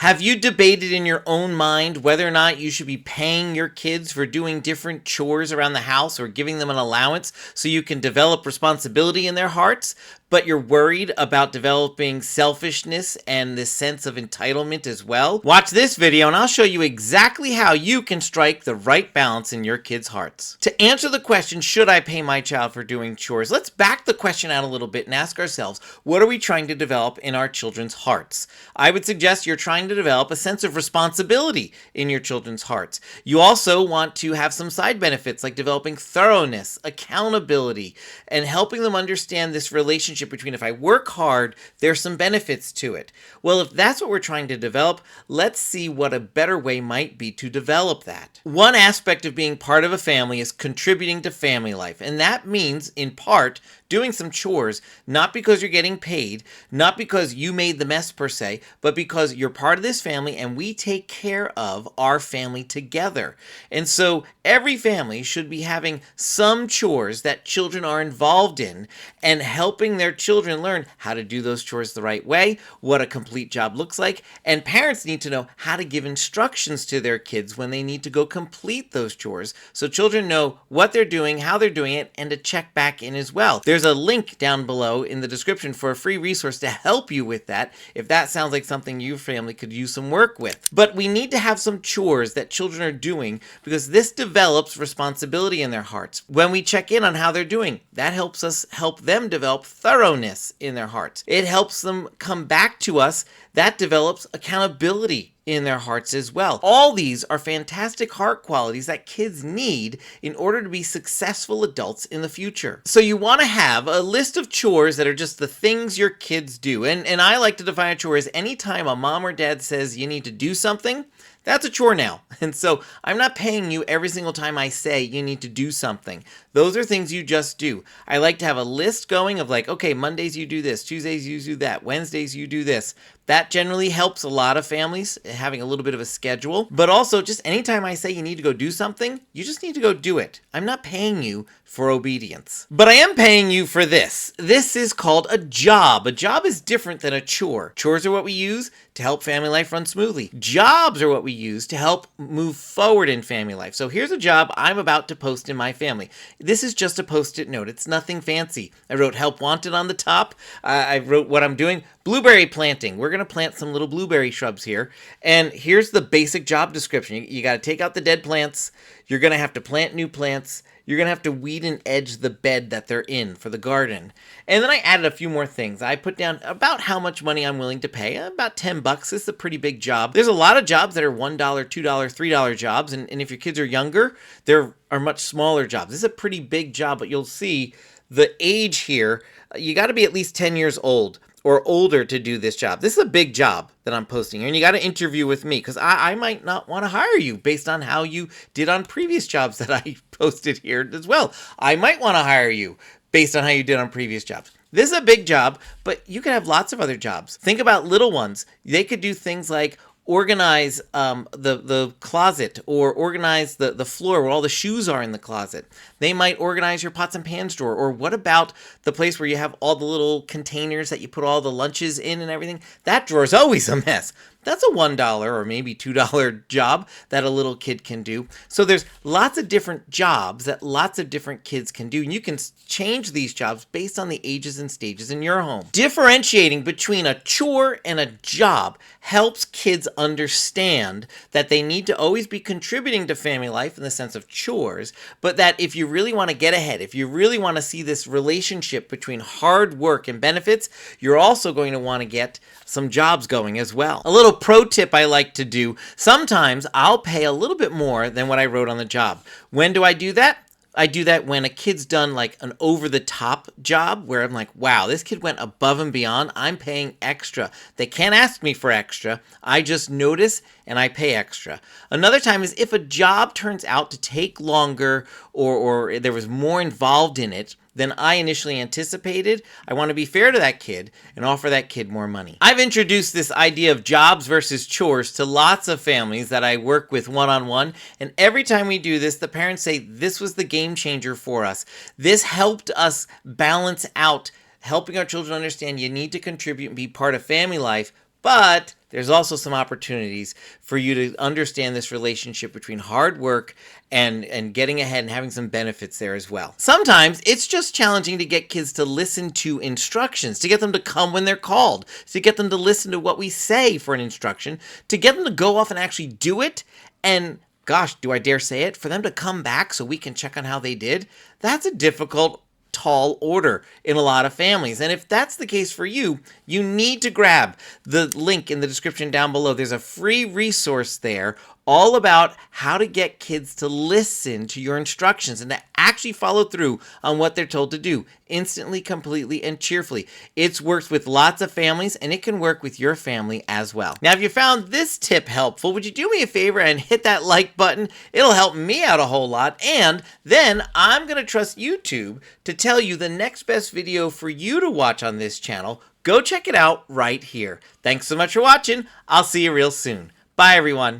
Have you debated in your own mind whether or not you should be paying your kids for doing different chores around the house or giving them an allowance so you can develop responsibility in their hearts? But you're worried about developing selfishness and this sense of entitlement as well? Watch this video and I'll show you exactly how you can strike the right balance in your kids' hearts. To answer the question, should I pay my child for doing chores? Let's back the question out a little bit and ask ourselves, what are we trying to develop in our children's hearts? I would suggest you're trying to develop a sense of responsibility in your children's hearts. You also want to have some side benefits like developing thoroughness, accountability, and helping them understand this relationship between if I work hard, there's some benefits to it. Well, if that's what we're trying to develop, let's see what a better way might be to develop that. One aspect of being part of a family is contributing to family life, and that means, in part, doing some chores, not because you're getting paid, not because you made the mess per se, but because you're part of this family and we take care of our family together. And so every family should be having some chores that children are involved in and helping their children learn how to do those chores the right way, what a complete job looks like, and parents need to know how to give instructions to their kids when they need to go complete those chores so children know what they're doing, how they're doing it, and to check back in as well. There's a link down below in the description for a free resource to help you with that if that sounds like something your family could use some work with. But we need to have some chores that children are doing because this develops responsibility in their hearts. When we check in on how they're doing, that helps us help them develop thoroughness in their hearts. It helps them come back to us. That develops accountability in their hearts as well. All these are fantastic heart qualities that kids need in order to be successful adults in the future. So you want to have a list of chores that are just the things your kids do. And I like to define a chore as any time a mom or dad says you need to do something, that's a chore now. And so I'm not paying you every single time I say you need to do something. Those are things you just do. I like to have a list going of like, okay, Mondays you do this, Tuesdays you do that, Wednesdays you do this. That generally helps a lot of families, having a little bit of a schedule. But also, just anytime I say you need to go do something, you just need to go do it. I'm not paying you for obedience. But I am paying you for this. This is called a job. A job is different than a chore. Chores are what we use to help family life run smoothly. Jobs are what we use to help move forward in family life. So here's a job I'm about to post in my family. This is just a post-it note. It's nothing fancy. I wrote help wanted on the top. I wrote what I'm doing. Blueberry planting. We're going to plant some little blueberry shrubs here. And here's the basic job description. You got to take out the dead plants. You're going to have to plant new plants. You're going to have to weed and edge the bed that they're in for the garden. And then I added a few more things. I put down about how much money I'm willing to pay. About $10. This is a pretty big job. There's a lot of jobs that are $1, $2, $3 jobs. And if your kids are younger, there are much smaller jobs. This is a pretty big job, but you'll see the age here. You got to be at least 10 years old or older to do this job. This is a big job that I'm posting here, and you got to interview with me because I might not want to hire you based on how you did on previous jobs that I posted here as well. I might want to hire you based on how you did on previous jobs. This is a big job, but you can have lots of other jobs. Think about little ones. They could do things like organize the closet or organize the floor where all the shoes are in the closet. They might organize your pots and pans drawer. Or what about the place where you have all the little containers that you put all the lunches in and everything? That drawer is always a mess. That's a $1 or maybe $2 job that a little kid can do. So there's lots of different jobs that lots of different kids can do. And you can change these jobs based on the ages and stages in your home. Differentiating between a chore and a job helps kids understand that they need to always be contributing to family life in the sense of chores, but that if you really want to get ahead, if you really want to see this relationship between hard work and benefits, you're also going to want to get some jobs going as well. A little pro tip I like to do, sometimes I'll pay a little bit more than what I wrote on the job. When do I do that? I do that when a kid's done like an over-the-top job where I'm like, wow, this kid went above and beyond. I'm paying extra. They can't ask me for extra. I just notice and I pay extra. Another time is if a job turns out to take longer or there was more involved in it than I initially anticipated, I want to be fair to that kid and offer that kid more money. I've introduced this idea of jobs versus chores to lots of families that I work with one-on-one, and every time we do this, the parents say, this was the game changer for us. This helped us balance out, helping our children understand you need to contribute and be part of family life, but there's also some opportunities for you to understand this relationship between hard work and getting ahead and having some benefits there as well. Sometimes it's just challenging to get kids to listen to instructions, to get them to come when they're called, to get them to listen to what we say for an instruction, to get them to go off and actually do it, and gosh, do I dare say it, for them to come back so we can check on how they did. That's a difficult, tall order in a lot of families. And if that's the case for you, you need to grab the link in the description down below. There's a free resource there all about how to get kids to listen to your instructions and to actually follow through on what they're told to do instantly, completely, and cheerfully. It's worked with lots of families, and it can work with your family as well. Now, if you found this tip helpful, would you do me a favor and hit that like button? It'll help me out a whole lot, and then I'm going to trust YouTube to tell you the next best video for you to watch on this channel. Go check it out right here. Thanks so much for watching. I'll see you real soon. Bye, everyone.